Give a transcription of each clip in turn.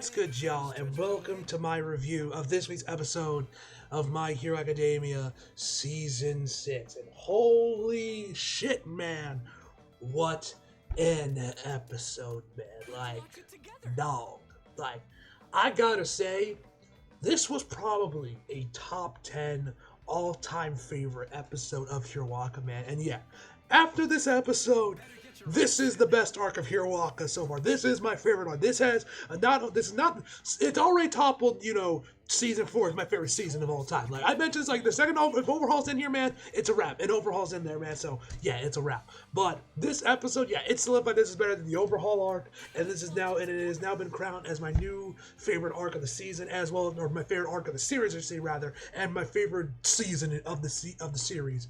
What's good, y'all, and welcome to my review of this week's episode of My Hero Academia Season 6. And holy shit, man, what an episode, man. Dog. I gotta say, this was probably a top 10 all-time favorite episode of Hiroaka, man. And yeah, after this episode, this is the best arc of Hiroaka so far. This is my favorite one. This has it's already toppled, season 4 is my favorite season of all time. Like I mentioned, it's the second if Overhaul's in here, man, it's a wrap. And Overhaul's in there, man, so yeah, it's a wrap. But this episode, yeah, it's solidified. This is better than the Overhaul arc, and it has now been crowned as my new favorite arc of the season, as well as, or my favorite arc of the series, I say rather, and my favorite season of the series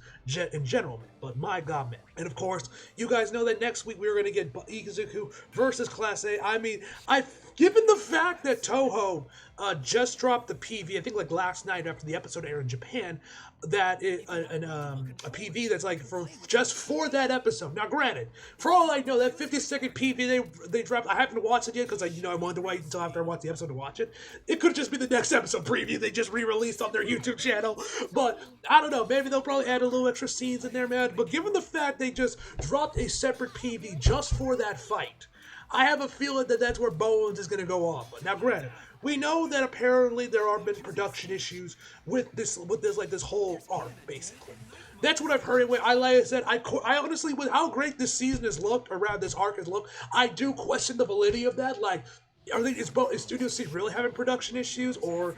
in general, man. But my god, man. And of course, you guys know that next week we're gonna get Izuku versus Class A. I mean, given the fact that Toho just dropped the PV, I think last night after the episode aired in Japan, that a PV that's for that episode. Now, granted, for all I know, that 50-second PV they dropped, I haven't watched it yet because I wanted to wait until after I watched the episode to watch it. It could just be the next episode preview they just re-released on their YouTube channel. But I don't know, maybe they'll probably add a little extra scenes in there, man. But given the fact they just dropped a separate PV just for that fight, I have a feeling that that's where Bones is going to go off. Now, granted, we know that apparently there have been production issues with this whole arc, basically. That's what I've heard. Like I said, I honestly, with how great this season has looked, around this arc has looked, I do question the validity of that. Is Studio C really having production issues, or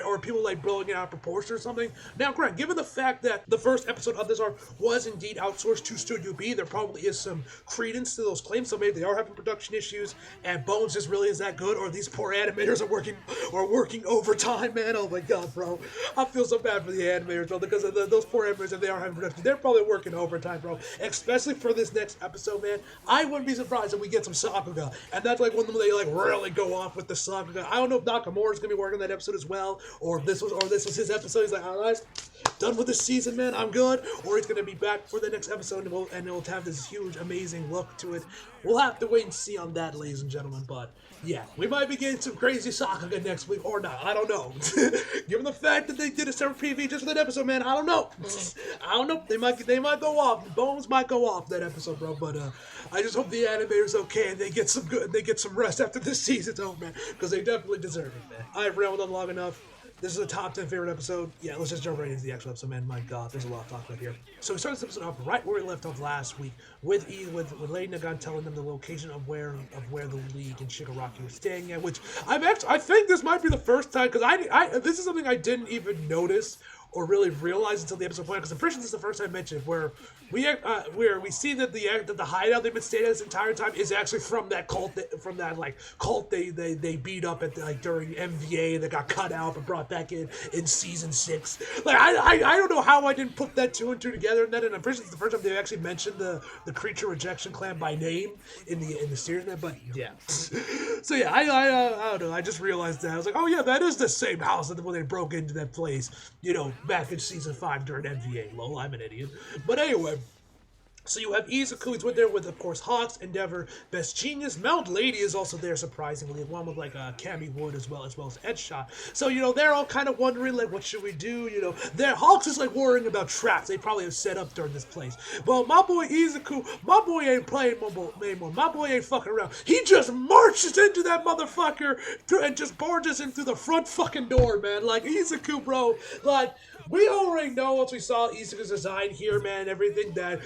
are people blowing it out of proportion or something? Now, granted, given the fact that the first episode of this arc was indeed outsourced to Studio B, there probably is some credence to those claims. So maybe they are having production issues, and Bones just really is that good, or these poor animators are working overtime, man. Oh my god, bro, I feel so bad for the animators, bro, because of those poor animators. If they are having production, they're probably working overtime, bro. Especially for this next episode, man. I wouldn't be surprised if we get some Sakuga, and that's one of them they really go off with the Sakuga. I don't know if Nakamura's gonna be working that episode as well, or this was his episode. He's like, all right, done with this season, man, I'm good. Or he's gonna be back for the next episode, and it'll have this huge, amazing look to it. We'll have to wait and see on that, ladies and gentlemen. But yeah, we might be getting some crazy Sakuga next week, or not. I don't know. Given the fact that they did a separate PV just for that episode, man, I don't know. I don't know. They might go off. Bones might go off that episode, bro. But I just hope the animators okay and they get some rest after this season's over, man, because they definitely deserve it, man. I've rambled on long enough. This is a top 10 favorite episode. Yeah, let's just jump right into the actual episode, man. My god, there's a lot to talk about here. So we start this episode off right where we left off last week with Lady Nagan telling them the location of where the League and Shigaraki were staying at, which I think this might be the first time, because this is something I didn't even notice or really realize until the episode point, because I'm pretty sure this is the first time I mentioned where we see that the hideout they've been staying at this entire time is actually from that cult they beat up at during MVA that got cut out but brought back in season 6. I don't know how I didn't put that 2 and 2 together, and I'm pretty sure it's the first time they actually mentioned the Creature Rejection Clan by name in the series, but yeah. So yeah, I don't know. I just realized that I was like, oh yeah, that is the same house that when they broke into that place, back in season 5 during MVA. Lol, I'm an idiot. But anyway, so you have Izuku, he's with there with, of course, Hawks, Endeavor, Best Genius. Mount Lady is also there, surprisingly, one with, Cammy Wood as well as Edshot. So, they're all kind of wondering, what should we do, Hawks is, worrying about traps they probably have set up during this place. Well, my boy Izuku, my boy ain't playing anymore. My boy ain't fucking around. He just marches into that motherfucker and just barges in through the front fucking door, man. Izuku, bro, we already know once we saw Izuku's design here, man, everything that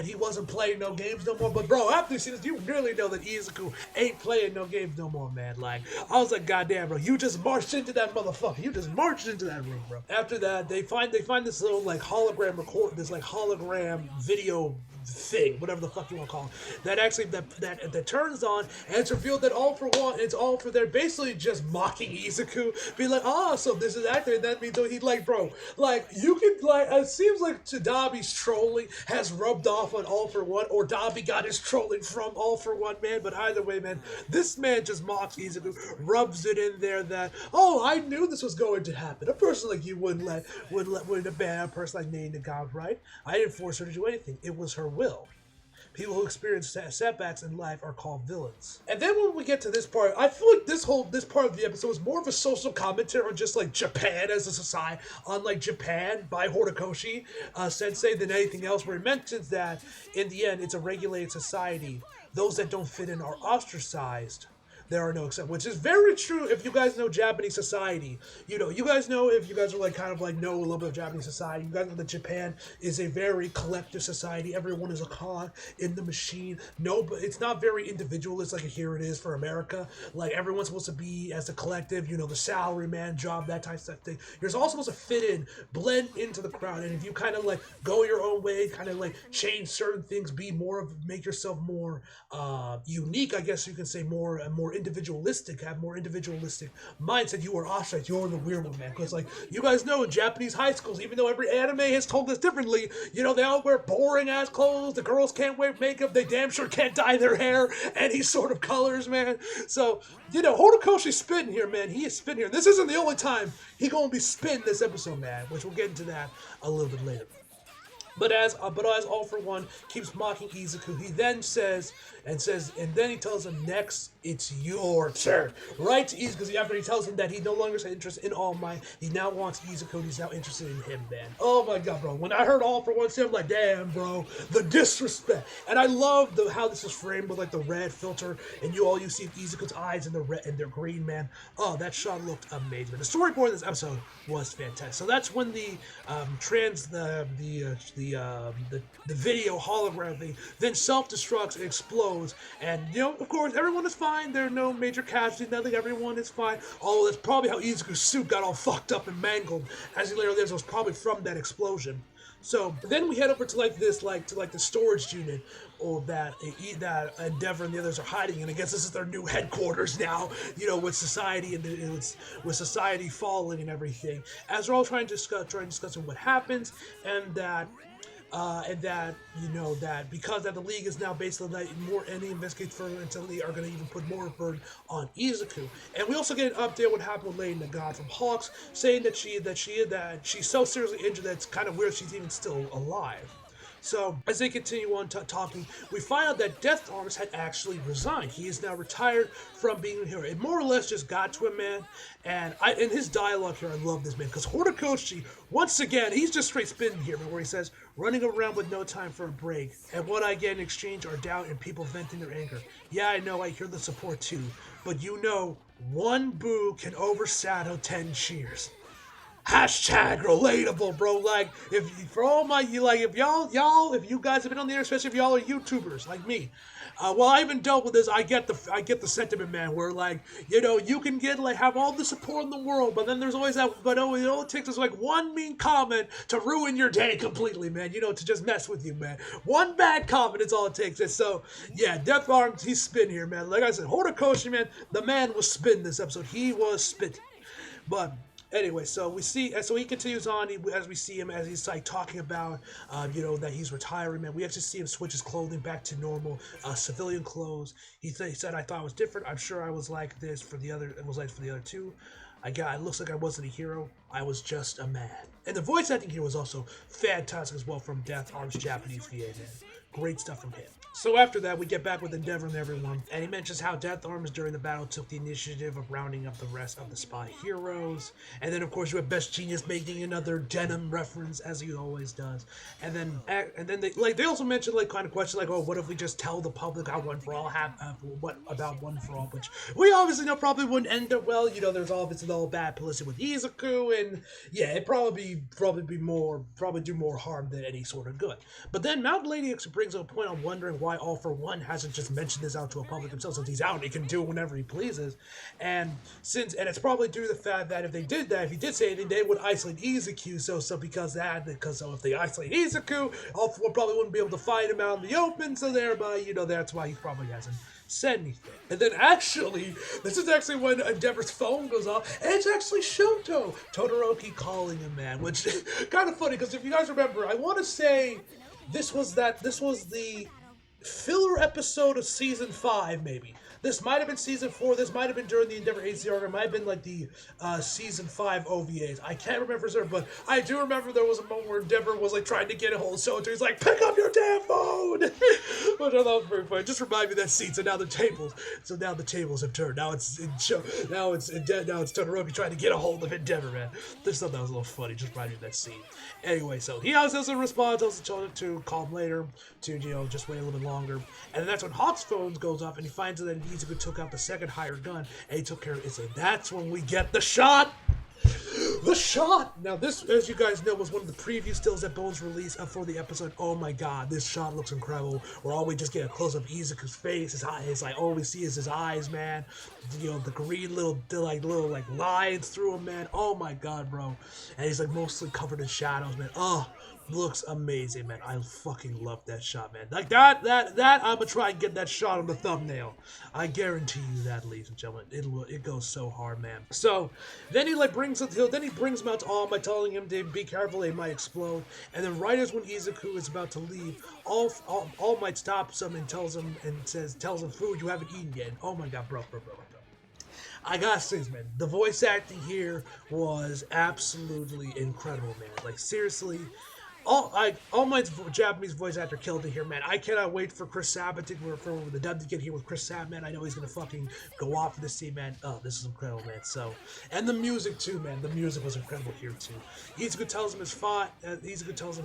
he wasn't playing no games no more. But bro, after you see this, you really know that Izuku ain't playing no games no more, man. I was like, goddamn, bro, you just marched into that motherfucker. You just marched into that room, bro. After that, they find this little hologram video thing, whatever the fuck you want to call it, that turns on, and it's revealed that they're basically just mocking Izuku, be like, so this is accurate, that means he's bro, you can, it seems like Tadabi's trolling has rubbed off on All For One, or Dabi got his trolling from All For One, man, but either way, man, this man just mocks Izuku, rubs it in there that, I knew this was going to happen. A person like you wouldn't abandon a person like Nene Nagab, right? I didn't force her to do anything. It was her will. People who experience setbacks in life are called villains. And then when we get to this part, I feel like this part of the episode is more of a social commentary on just like Japan as a society, on like Japan by Horikoshi Sensei than anything else, where he mentions that in the end it's a regulated society. Those that don't fit in are ostracized. There are no exceptions, which is very true if you guys know Japanese society. You guys know, if you guys are like kind of like know a little bit of Japanese society, you guys know that Japan is a very collective society. Everyone is a cog in the machine. No, but it's not very individualist like here it is for America. Like everyone's supposed to be as a collective, the salary man job, that type of thing. You're all supposed to fit in, blend into the crowd, and if you kind of like go your own way, kind of like change certain things, make yourself more unique, I guess you can say, more individualistic, have more individualistic mindset, you are ostracized, you're the weird one, man. Because like you guys know, in Japanese high schools, even though every anime has told us differently, they all wear boring ass clothes, the girls can't wear makeup, they damn sure can't dye their hair any sort of colors, man. So Horikoshi's spitting here, man. He is spitting here. This isn't the only time he gonna be spitting this episode, man, which we'll get into that a little bit later. But as All For One keeps mocking Izuku, he then and then he tells him, next, it's your turn. Right to Izuku, after he tells him that he no longer has interest in All Might, he now wants Izuku, he's now interested in him, man. Oh my god, bro. When I heard All For One say, I'm like, damn, bro, the disrespect. And I love how this is framed with like the red filter, and you see Izuku's eyes and the red and they're green, man. Oh, that shot looked amazing. The storyboard of this episode was fantastic. So that's when the video hologram thing then self-destructs and explodes, and of course everyone is fine. There are no major casualties, nothing. Everyone is fine. Although that's probably how Izuku's suit got all fucked up and mangled, as he later learns, was probably from that explosion. So then we head over to the storage unit, or that Endeavor and the others are hiding, and I guess this is their new headquarters now. With society with society falling and everything. As they're all trying to discuss what happens, and that because the League is now basically letting more any investigate further until they are going to even put more burden on Izuku. And we also get an update on what happened with Lady Nagant from Hawks, saying that she's so seriously injured that it's kind of weird she's even still alive. So, as they continue on talking, we find out that Death Arms had actually resigned. He is now retired from being a hero. It more or less just got to him, man. And in his dialogue here, I love this, man. Because Horikoshi, once again, he's just straight spinning here, man, where he says, running around with no time for a break. And what I get in exchange are doubt and people venting their anger. Yeah, I know, I hear the support too. But one boo can overshadow 10 cheers. Hashtag relatable, bro. Like, if you guys have been on the air, especially if y'all are YouTubers like me, well, I even dealt with this. I get the sentiment, man. Where you can have all the support in the world, but then there's always that. But all it takes is one mean comment to ruin your day completely, man. To just mess with you, man. One bad comment is all it takes. And so, yeah, Death Arms, he's spin here, man. Like I said, Horikoshi, man, the man was spin this episode. He was spitting, but. Anyway, so he continues on as we see him as he's talking about, that he's retiring, man. We actually see him switch his clothing back to normal civilian clothes. He said, "I thought it was different. I'm sure I was like this for the other. It was like for the other two. It looks like I wasn't a hero. I was just a man." And the voice acting here was also fantastic as well from Death Arms Japanese VA, man. Great stuff from him. So after that, we get back with Endeavor and everyone, and he mentions how Death Arms during the battle took the initiative of rounding up the rest of the spy heroes. And then, of course, you have Best Genius making another denim reference, as he always does. And then they also mention kind of questions oh, what if we just tell the public how One For All what about One For All, which we obviously know probably wouldn't end up well. There's obviously all bad publicity with Izuku, and yeah, it'd probably do more harm than any sort of good. But then Mount Lady actually brings up a point on wondering why All For One hasn't just mentioned this out to a public himself, since he's out, he can do it whenever he pleases. And it's probably due to the fact that if he did say anything, they would isolate Izuku. So if they isolate Izuku, All For One probably wouldn't be able to fight him out in the open. So thereby, that's why he probably hasn't said anything. And then this is actually when Endeavor's phone goes off, and it's actually Shoto Todoroki calling him, man, which kind of funny because if you guys remember, I want to say this was the filler episode of season 5, maybe. This might have been season 4. This might have been during the Endeavor ACR. It might have been like the season 5 OVAs. I can't remember for sure, but I do remember there was a moment where Endeavor was like trying to get a hold of Soto. He's like, pick up your damn phone! Which I thought was very funny. Just remind me of that scene. So now the tables have turned. Now it's Todoroki trying to get a hold of Endeavor, man. This stuff that was a little funny. Just remind me of that scene. Anyway, so he doesn't respond, tells Soto to call him later, to just wait a little bit longer. And then that's when Hawk's phone goes off, and he finds that Izuku took out the second hired gun, and he took care of it. So that's when we get the shot. The shot! Now this, as you guys know, was one of the preview stills that Bones released for the episode. Oh my god, this shot looks incredible. Where all we just get a close-up of Izuku's face, his eyes, like all we see is his eyes, man. The green little lines through him, man. Oh my god, bro. And he's like mostly covered in shadows, man. Oh, looks amazing, man. I fucking love that shot, man. Like that I'm gonna try and get that shot on the thumbnail. I guarantee you that, ladies and gentlemen. It goes so hard, man. So then he brings him out to All Might, telling him to be careful, they might explode. And then right as when Izuku is about to leave, All Might stops him and tells him food you haven't eaten yet. Oh my god, bro. I gotta say, man, the voice acting here was absolutely incredible, man. Like seriously. All Might's Japanese voice actor killed it here, man. I cannot wait for Chris Sabat for the dub to get here with Chris Sabat, man. I know he's gonna fucking go off for this scene, man. Oh, this is incredible, man. So, and the music too, man. The music was incredible here too. Izuku tells him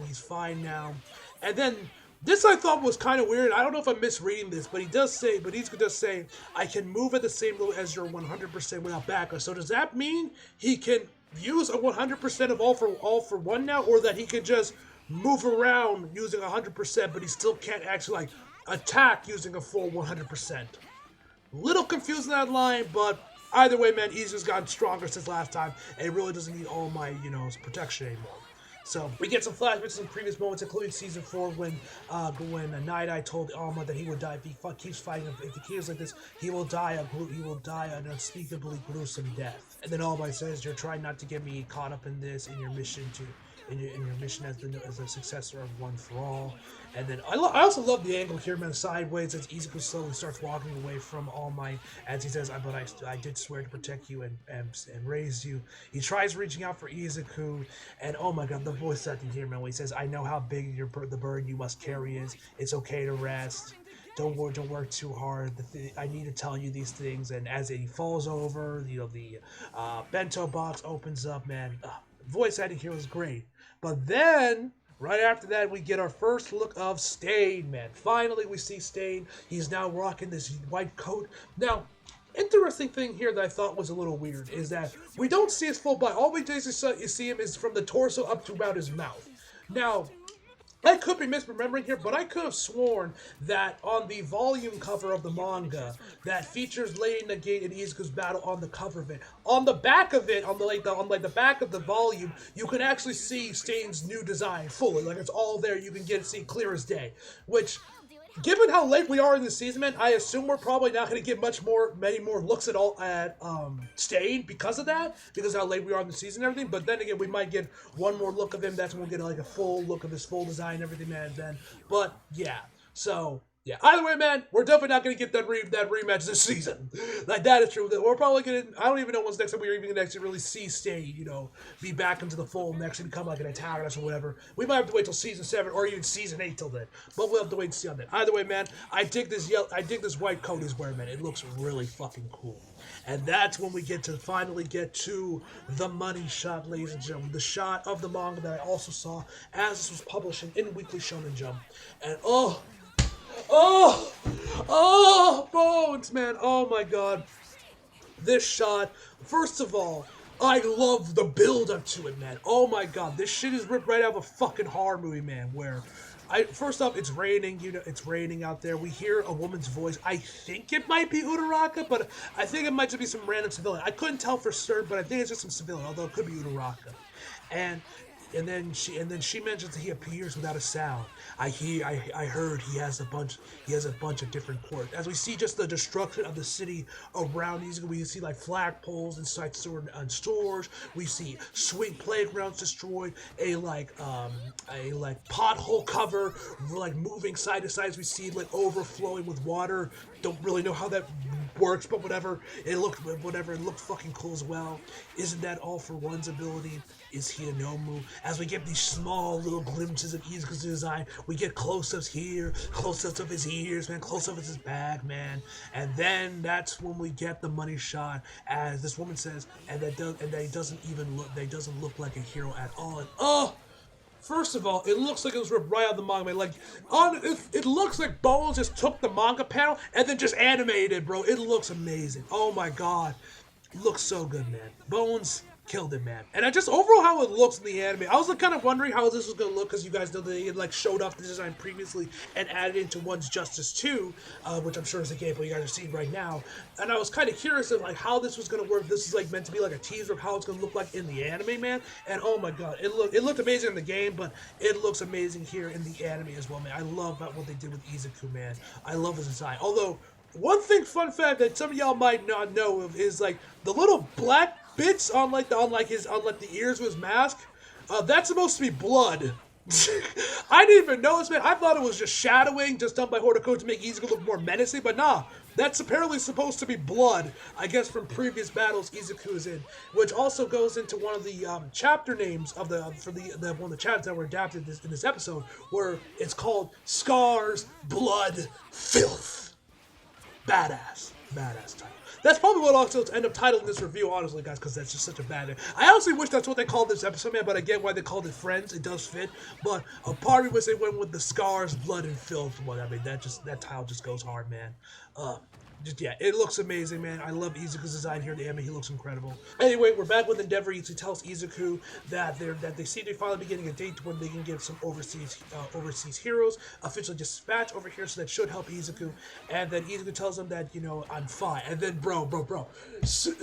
he's fine now, and then this I thought was kind of weird. I don't know if I'm misreading this, but Izuku does say, I can move at the same level as your 100% without backup. So does that mean he can use a 100% of all for one now, or that he can just move around using 100%, but he still can't actually like attack using a full 100%? Little confused in that line, but either way, man, Izuku's gotten stronger since last time, and he really doesn't need All Might, protection anymore. So we get some flashbacks in previous moments, including season 4, when Night Eye told Alma that he would die if he keeps fighting. If he keeps like this, he will die an unspeakably gruesome death. And then All Might says, "You're trying not to get me caught up in this in your mission as a successor of One for All." And then I also love the angle here, man, sideways as Izuku slowly starts walking away from All Might as he says, I did swear to protect you and raise you. He tries reaching out for Izuku, and oh my god, the voice acting here, man, when he says, I know how big the burden you must carry is. It's okay to rest. Don't work too hard. I need to tell you these things. And as he falls over, the bento box opens up, man. Voice acting here was great. But then, right after that, we get our first look of Stain, man. Finally, we see Stain. He's now rocking this white coat. Now, interesting thing here that I thought was a little weird is that we don't see his full body. All we do is see him is from the torso up to about his mouth. Now, I could be misremembering here, but I could have sworn that on the volume cover of the manga that features Lady Nagate and Izuku's battle on the cover of it, on the back of it, on the back of the volume, you can actually see Stain's new design fully. Like it's all there. You can see clear as day. Which, given how late we are in the season, man, I assume we're probably not going to get many more looks at all at Stain because of that, because of how late we are in the season and everything. But then again, we might get one more look of him. That's when we'll get like a full look of his full design and everything, man. Then, but yeah, so. Yeah, either way, man, we're definitely not going to get that rematch this season. Like, that is true. We're probably going to, I don't even know when's next time we're even going to actually really see Stain, be back into the fold and actually become like an antagonist or whatever. We might have to wait till season 7 or even season 8 till then. But we'll have to wait and see on that. Either way, man, I dig this white coat he's wearing, man. It looks really fucking cool. And that's when we finally get to the money shot, ladies and gentlemen. The shot of the manga that I also saw as this was publishing in Weekly Shonen Jump. And Bones, man. Oh, my God. This shot, first of all, I love the build-up to it, man. Oh, my God. This shit is ripped right out of a fucking horror movie, man, where... First off, it's raining, it's raining out there. We hear a woman's voice. I think it might be Uraraka, but I think it might just be some random civilian. I couldn't tell for certain, but I think it's just some civilian, although it could be Uraraka. And she mentions that he appears without a sound. I heard he has a bunch of different quirks. As we see just the destruction of the city around these, we see like flagpoles inside stores. We see swing playgrounds destroyed. A pothole cover like moving side to side. As we see like overflowing with water. Don't really know how that works, but whatever. It looked fucking cool as well. Isn't that all for one's ability? Is Hinomu? As we get these small little glimpses of Izuku's design, we get close-ups here, close-ups of his ears, man, close-ups of his back, man, and then that's when we get the money shot, as this woman says, and that doesn't look like a hero at all. And first of all, it looks like it was ripped right out of the manga, man. Like, it looks like Bones just took the manga panel and then just animated it, bro. It looks amazing. Oh my god. It looks so good, man. Bones killed it, man. And I just, overall how it looks in the anime, I was like, kind of wondering how this was going to look, because you guys know that they had like showed off the design previously and added into One's Justice 2, which I'm sure is the gameplay you guys are seeing right now. And I was kind of curious of like how this was going to work. This is like meant to be like a teaser of how it's going to look like in the anime, man. And oh my god, it looked amazing in the game, but it looks amazing here in the anime as well, man. I love what they did with Izuku, man. I love his design. Although, one thing, fun fact that some of y'all might not know of is like the little black bits on the ears of his mask. That's supposed to be blood. I didn't even notice, man. I thought it was just shadowing, just done by Horikoshi to make Izuku look more menacing, but nah. That's apparently supposed to be blood, I guess, from previous battles Izuku is in, which also goes into one of the chapter names of one of the chapters that were adapted in this episode, where it's called Scars, Blood, Filth. Badass title. That's probably what I'll end up titling this review, honestly, guys, because that's just such a bad name. I honestly wish that's what they called this episode, man, but I get why they called it Friends. It does fit, but a part of me wish they went with the Scars, Blood, and Filth. Well, I mean, that title just goes hard, man. Yeah, it looks amazing, man. I love Izuku's design here in the anime. He looks incredible. Anyway, we're back with Endeavor. He tells Izuku that they seem to finally be getting a date when they can get some overseas heroes officially dispatched over here, so that should help Izuku. And then Izuku tells him that, you know, I'm fine. And then, bro.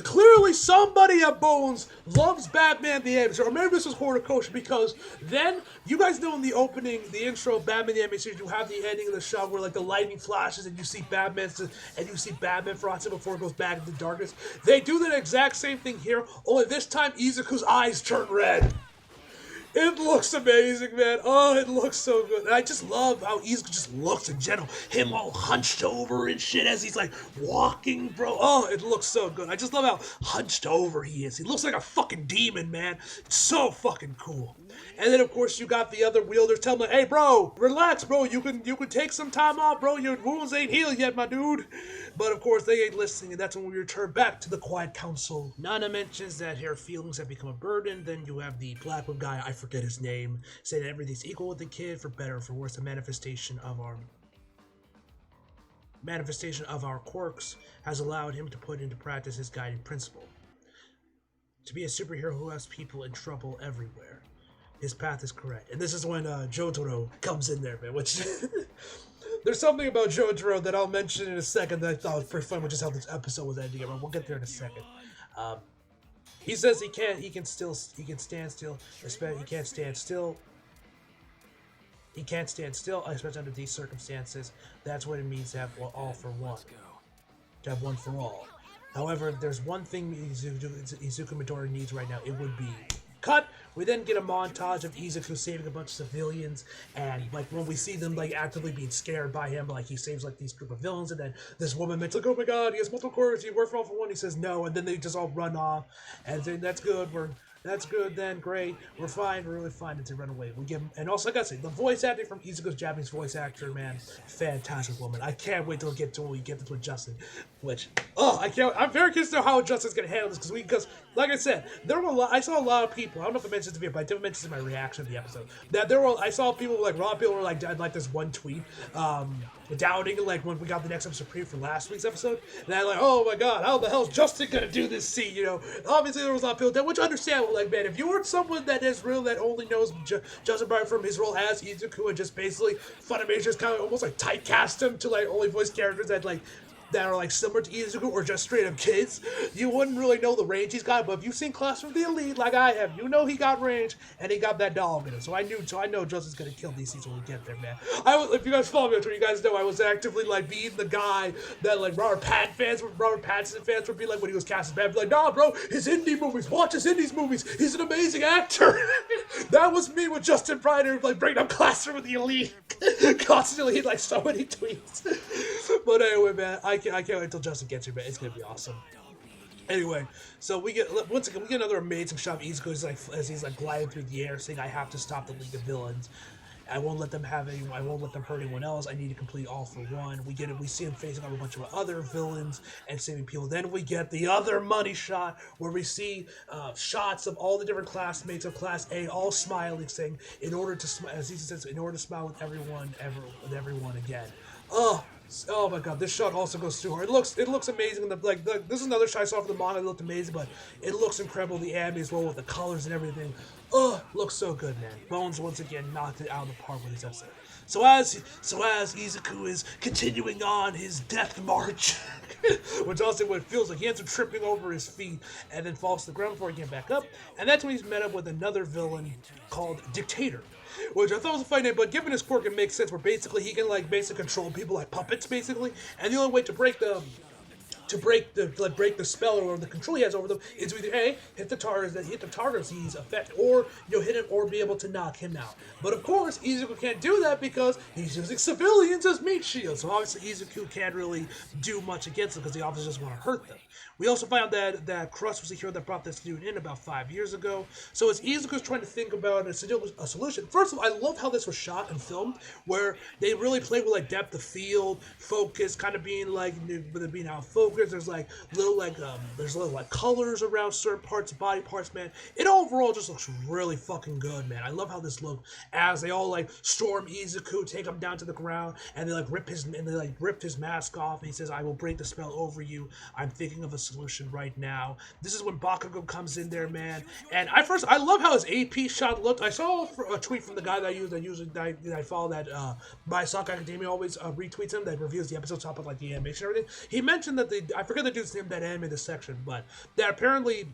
Clearly somebody at Bones loves Batman the Anime. Or maybe this was Horikoshi, because then, you guys know in the opening, the intro of Batman the Anime series, you have the ending of the shot where, like, the lightning flashes and you see Batman for a second before it goes back into darkness. They do that exact same thing here, only this time Izuku's eyes turn red. It looks amazing, man. Oh, it looks so good. And I just love how Izuku just looks in general. Him all hunched over and shit as he's like walking, bro. Oh, it looks so good. I just love how hunched over he is. He looks like a fucking demon, man. It's so fucking cool. And then, of course, you got the other wielders telling him, hey, bro, relax, bro. You can take some time off, bro. Your wounds ain't healed yet, my dude. But, of course, they ain't listening, and that's when we return back to the Quiet Council. Nana mentions that her feelings have become a burden. Then you have the Blackwood guy, I forget his name, saying that everything's equal with the kid, for better or for worse. The manifestation of our quirks has allowed him to put into practice his guiding principle. To be a superhero who has people in trouble everywhere. His path is correct. And this is when Jotaro comes in there, man, which... There's something about Jotaro that I'll mention in a second that I thought was pretty fun, which is how this episode was ending. We'll get there in a second. He says he can't stand still. He can't stand still, especially under these circumstances. That's what it means to have all for one. To have one for all. However, if there's one thing Izuku Midori needs right now, it would be... Cut! We then get a montage of Izuku saving a bunch of civilians, and like when we see them like actively being scared by him, like he saves like these group of villains, and then this woman makes like, oh my god, he has multiple quirks, you work for all for one. He says no, and then they just all run off, and then that's good. That's good then, great, we're fine, we're really fine, and they run away. We give him, and also I gotta say, the voice acting from Izuku's Japanese voice actor, man, fantastic woman. I can't wait till we get to Justin, which, I'm very curious to know how Justin's gonna handle this, because like I said, I saw a lot of people, I don't know if I mentioned this before, but I did mention in my reaction to the episode, that I saw people, like, a lot of people were like, I like this one tweet, doubting, like, when we got the next episode preview for last week's episode, and I'm like, oh my god, how the hell is Justin gonna do this scene, you know? Obviously, there was a lot of people that, which understandable, like, man, if you were someone that is real, that only knows Justin Bieber from his role as Izuku, and just basically Funimation just kind of almost, like, typecast him to, like, only voice characters that, like, that are like similar to Izuku or just straight up kids, you wouldn't really know the range he's got. But if you've seen Classroom of the Elite like I have, you know he got range and he got that dog in him. So I know Justin's gonna kill DC when we get there, man. If you guys follow me on Twitter, you guys know I was actively like being the guy that like Robert Pattinson fans would be like when he was cast as Batman, be like, nah, bro, his indie movies, watch his indies movies. He's an amazing actor. That was me with Justin Briner, like bringing up Classroom of the Elite constantly, like so many tweets. But anyway, man, I can't wait until Justin gets here, man. It's gonna be awesome. Anyway, so we get another amazing shot of Izuku as he's like gliding through the air, saying, "I have to stop the League of Villains. I won't let them hurt anyone else. I need to complete all for one." We see him facing off a bunch of other villains and saving people. Then we get the other money shot where we see shots of all the different classmates of Class A all smiling, saying, "In order to smile," as he says, "in order to smile with everyone again." Oh my god, this shot also goes too hard. It looks amazing. This is another shot I saw for the manga. It looked amazing, but it looks incredible. The anime as well with the colors and everything. Looks so good, man. Bones once again knocked it out of the park with his episode. So as Izuku is continuing on his death march, which also what it feels like he ends up tripping over his feet and then falls to the ground before he can back up, and that's when he's met up with another villain called Dictator. Which I thought was a funny name, but given his quirk, it makes sense. Where basically he can basically control people like puppets, basically, and the only way to break the spell or the control he has over them is to either hit the targets he's affected, or hit him or be able to knock him out. But of course, Izuku can't do that because he's using civilians as meat shields. So obviously, Izuku can't really do much against them because the officers just want to hurt them. We also found that Crust was the hero that brought this dude in about 5 years ago. So as Izuku's trying to think about a solution, first of all, I love how this was shot and filmed, where they really played with depth of field, focus, kind of being being out of focus. There's little colors around certain parts, body parts, man. It overall just looks really fucking good, man. I love how this looked as they all storm Izuku, take him down to the ground, and they rip his mask off, and he says, "I will break the spell over you. I'm thinking of a solution right now." This is when Bakugo comes in there, man. And I love how his AP shot looked. I saw a tweet from the guy that I follow, that My Soccer Academia always retweets him, that reviews the episodes, top of the animation and everything. He mentioned that I forget the dude's name that animated the section, but that apparently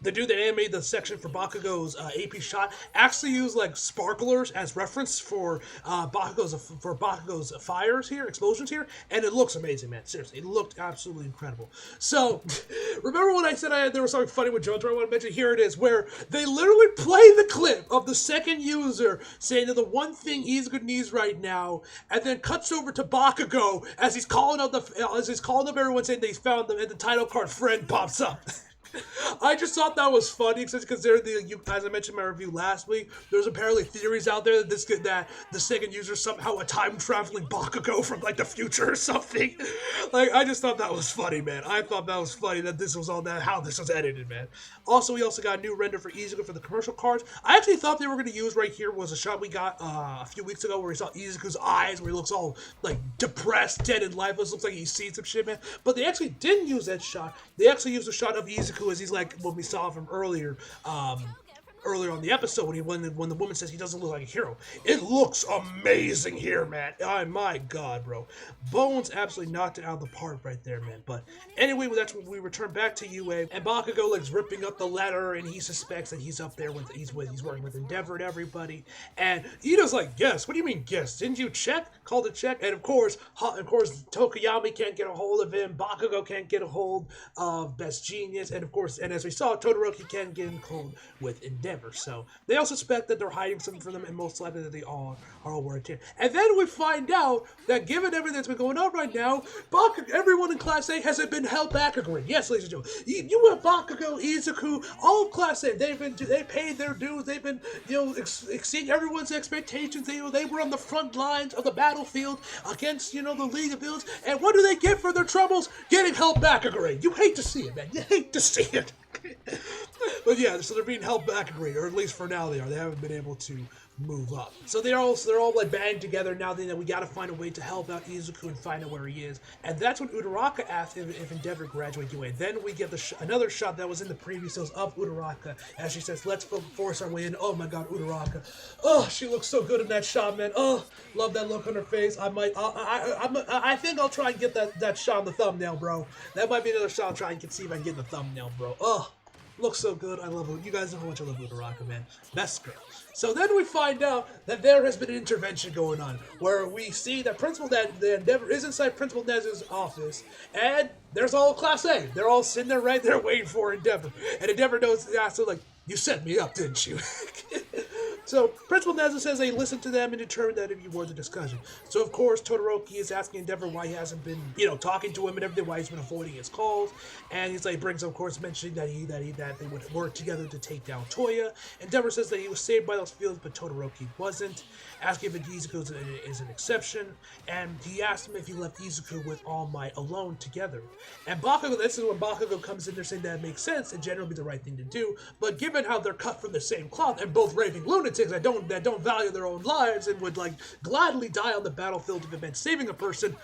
the dude that animated the section for Bakugo's AP shot actually used sparklers as reference for Bakugo's fires here, explosions here, and it looks amazing, man. Seriously, it looked absolutely incredible. So, remember when I said there was something funny with JoJo I want to mention? Here it is, where they literally play the clip of the second user saying that the one thing Izuku needs right now, and then cuts over to Bakugo as he's calling up everyone saying that he's found them, and the title card "Friend" pops up. I just thought that was funny because as I mentioned in my review last week, there's apparently theories out there that the second user is somehow a time traveling Bakugo from the future or something. I just thought that was funny, man. I thought that was funny that this was all that how this was edited, man. Also, we also got a new render for Izuku for the commercial cards. I actually thought they were going to use right here was a shot we got a few weeks ago where we saw Izuku's eyes, where he looks all depressed, dead, and lifeless. Looks like he's seen some shit, man. But they actually didn't use that shot. They actually used a shot of Izuku as he's what we saw from earlier on the episode when the woman says he doesn't look like a hero. It looks amazing here, man. Oh my god, bro. Bones absolutely knocked it out of the park right there, man. But anyway, that's when we return back to UA, and Bakugo ripping up the letter, and he suspects that he's up there he's working with Endeavor and everybody. And Ito's like, "Yes, what do you mean guess? Didn't you check? Called it check." And of course Tokoyami can't get a hold of him. Bakugo can't get a hold of Best Genius, and of course, and as we saw, Todoroki can't get in hold with Endeavor. So they all suspect that they're hiding something from them, and most likely that they all are worried too. And then we find out that given everything that's been going on right now, everyone in Class A has been held back again. Yes, ladies and gentlemen, you have Bakugo, Izuku, all of Class A. They paid their dues. They've been exceeding everyone's expectations. They were on the front lines of the battlefield against the League of Villains. And what do they get for their troubles? Getting held back again. You hate to see it, man. You hate to see it. But yeah, so they're being held back a grade, or at least for now they are. They haven't been able to move up. So they're all like banding together now. That we got to find a way to help out Izuku and find out where he is. And that's when Uraraka asks if Endeavor graduate UA. Then we get another shot that was in the previous shows of Uraraka as she says, "Let's force our way in." Oh my God, Uraraka! Oh, she looks so good in that shot, man. Oh, love that look on her face. I think I'll try and get that shot on the thumbnail, bro. That might be another shot I'll try and see if I can get in the thumbnail, bro. Oh. Looks so good. I love it. You guys know how much I love Uraraka, man. Best girl. So then we find out that there has been an intervention going on, where we see that the Endeavor is inside Principal Nezu's office, and there's all Class A. They're all sitting there right there waiting for Endeavor. And Endeavor knows the asshole, like, you set me up, didn't you? So, Principal Nezu says they listened to them and determined that it'd be worth a discussion. So, of course, Todoroki is asking Endeavor why he hasn't been, talking to him and everything, why he's been avoiding his calls. And he's like, brings up, of course, mentioning that they would work together to take down Toya. Endeavor says that he was saved by those fields, but Todoroki wasn't. Asking if Izuku is an exception. And he asked him if he left Izuku with All Might alone together. And Bakugo, this is when Bakugo comes in there saying that it makes sense and generally be the right thing to do. But given how they're cut from the same cloth and both raving lunatics that don't value their own lives and would like gladly die on the battlefield if it meant saving a person,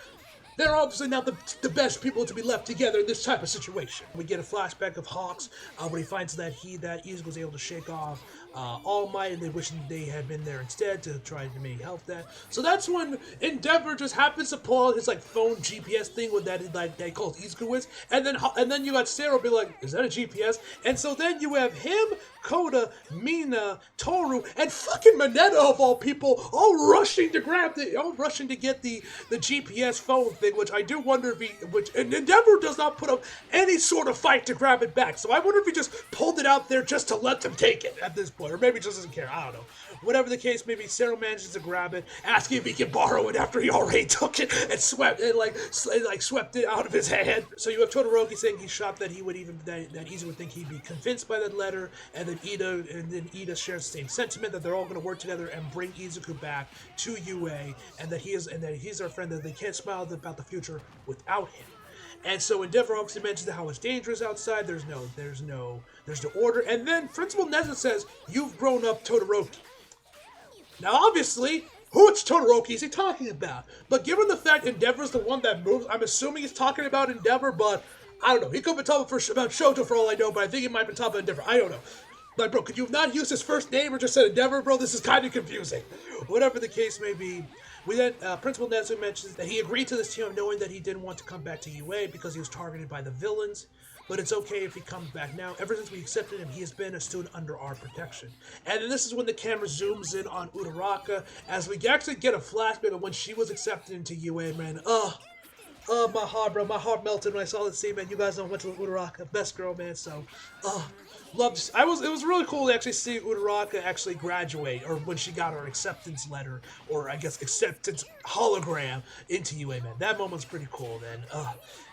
they're obviously not the best people to be left together in this type of situation. We get a flashback of Hawks where he finds that Izuku was able to shake off All Might, and they wish they had been there instead to try to maybe help that. So that's when Endeavor just happens to pull out his like phone GPS thing with that he calls Izuku with, and then you got Sarah be like, "Is that a GPS?" And so then you have him, Koda, Mina, Toru, and fucking Mineta of all people, all rushing to get the GPS phone thing, which I do wonder if and Endeavor does not put up any sort of fight to grab it back. So I wonder if he just pulled it out there just to let them take it at this point, or maybe just doesn't care. I don't know. Whatever the case may be, Sarah manages to grab it, asking if he can borrow it after he already took it and swept it out of his hand. So you have Todoroki saying he's shocked that that Izuku would think he'd be convinced by that letter, and then Ida shares the same sentiment that they're all going to work together and bring Izuku back to UA, and that he's our friend, that they can't smile about the future without him. And so Endeavor obviously mentions how it's dangerous outside. There's no order. And then Principal Nezu says, "You've grown up, Todoroki." Now, obviously, which Todoroki is he talking about? But given the fact Endeavor's the one that moves, I'm assuming he's talking about Endeavor, but I don't know. He could be talking about Shoto for all I know, but I think he might be talking about Endeavor. I don't know. Like, bro, could you have not used his first name or just said Endeavor, bro? This is kind of confusing. Whatever the case may be. We then, Principal Nezu mentions that he agreed to this team knowing that he didn't want to come back to UA because he was targeted by the villains. But it's okay if he comes back now. Ever since we accepted him, he has been a student under our protection. And then this is when the camera zooms in on Uraraka, as we actually get a flashback of when she was accepted into UA, man. Oh, my heart, bro. My heart melted when I saw this scene, man. You guys know what's Uraraka. Best girl, man. So, loved this. It was really cool to actually see Uraraka actually graduate, or when she got her acceptance letter, or I guess acceptance hologram into UA, man. That moment's pretty cool, man.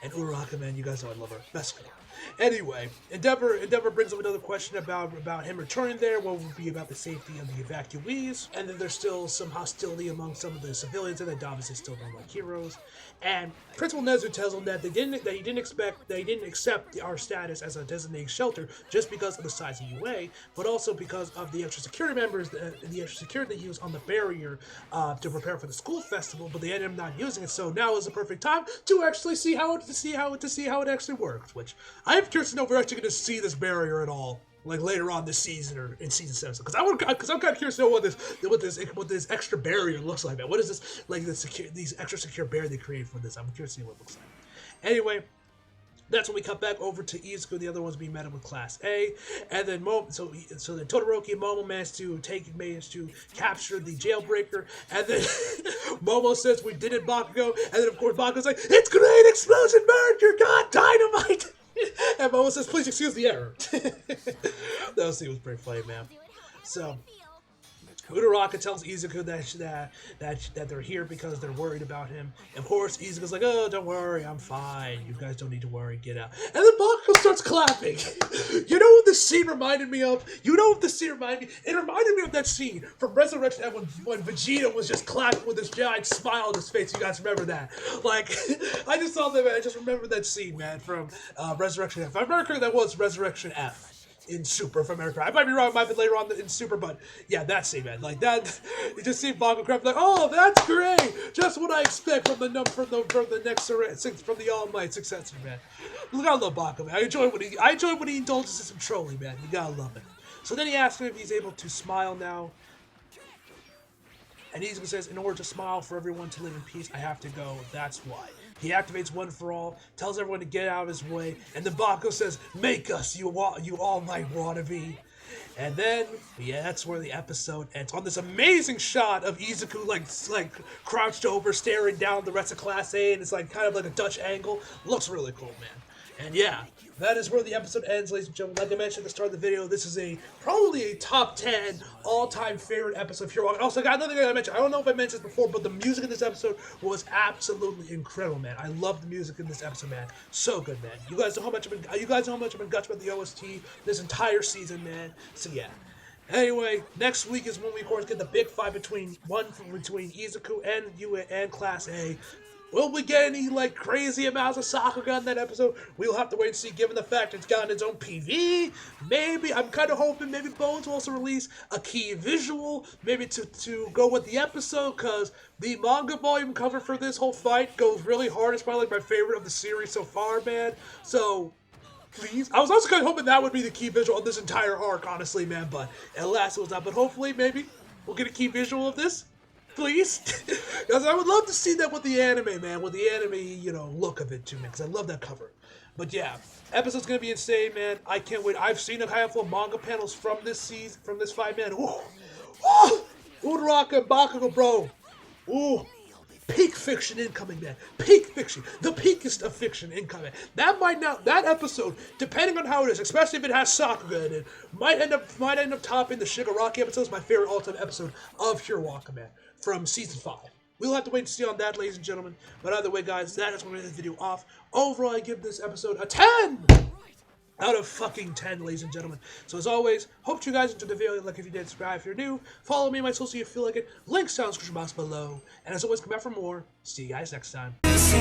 And Uraraka, man, you guys know I love her. Best girl. Anyway, Endeavor brings up another question about him returning there. What would be about the safety of the evacuees? And then there's still some hostility among some of the civilians, and they obviously still don't like heroes. And Principal Nezu tells him that he didn't accept our status as a designated shelter just because of the size of UA, but also because of the extra security members, the extra security they use on the barrier to prepare for the school festival. But they ended up not using it, so now is the perfect time to actually see how it actually works. Which I'm curious to know if we're actually going to see this barrier at all, like later on this season or in season 7. Because I'm kind of curious to know what this extra barrier looks like, man. What is this, like these extra secure barrier they created for this? I'm curious to see what it looks like. Anyway, that's when we cut back over to Izuku. The other one's being met with Class A, and then so then Todoroki and Momo managed to capture the jailbreaker, and then Momo says, "We did it, Bakugo," and then of course Bakugo's like, "It's great explosion, merger, God, dynamite." And Momo says, "Please excuse the error." That scene was pretty funny, man. So Uraraka tells Izuku that they're here because they're worried about him. And of course, Izuku's like, "Oh, don't worry, I'm fine. You guys don't need to worry. Get out." And then Bakugo starts clapping. You know what this scene reminded me of? You know what this scene reminded me? It reminded me of that scene from Resurrection F when Vegeta was just clapping with this giant smile on his face. You guys remember that? Like, I just saw that, man. I just remember that scene, man, from Resurrection F. If I remember correctly, that was Resurrection F. In Super from America. I might be wrong, it might be later on in Super, but yeah, that scene, man. Like that, you just see Bakugo crap like, oh, that's great! Just what I expect from the All Might successor, man. You gotta love Bakugo, man. I enjoy when he indulges in some trolling, man. You gotta love it. So then he asks him if he's able to smile now. And Izuku says, in order to smile for everyone to live in peace, I have to go. That's why. He activates One for All, tells everyone to get out of his way, and then Bakugo says, make us, you all might wannabe. And then, yeah, that's where the episode ends. On this amazing shot of Izuku, like crouched over, staring down the rest of Class A, and it's like kind of like a Dutch angle. Looks really cool, man. And yeah, that is where the episode ends, ladies and gentlemen. Like I mentioned at the start of the video, this is probably a top 10 all-time favorite episode of Hero. And also, another thing I mentioned, I don't know if I mentioned this before, but the music in this episode was absolutely incredible, man. I love the music in this episode, man. So good, man. You guys know how much I've been gushing about the OST this entire season, man. So yeah. Anyway, next week is when we, of course, get the big fight between Izuku and Class A. Will we get any, like, crazy amounts of Sakuga in that episode? We'll have to wait and see, given the fact it's gotten its own PV. Maybe, I'm kind of hoping maybe Bones will also release a key visual, maybe to go with the episode, because the manga volume cover for this whole fight goes really hard. It's probably, like, my favorite of the series so far, man. So, please. I was also kind of hoping that would be the key visual of this entire arc, honestly, man, but at last it was not. But hopefully, maybe, we'll get a key visual of this. Please, because I would love to see that with the anime, man, with the anime, look of it too, man, because I love that cover. But yeah, episode's gonna be insane, man. I can't wait. I've seen a handful of manga panels from this season, from this fight, man. Ooh, Uraraka and Bakugo, bro. Ooh, peak fiction incoming, man. Peak fiction, the peakest of fiction incoming. That episode, depending on how it is, especially if it has Sakuga in it, might end up topping the Shigaraki episode. It's my favorite all-time episode of Hiroaka, man, from season 5. We'll have to wait and see on that, ladies and gentlemen. But either way, guys, that is when we end this video off. Overall, I give this episode a 10 out of fucking 10, ladies and gentlemen. So as always, hope you guys enjoyed the video. Like if you did, subscribe if you're new. Follow me on my socials if you feel like it. Links down in the description box below. And as always, come back for more. See you guys next time. She's too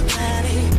bad.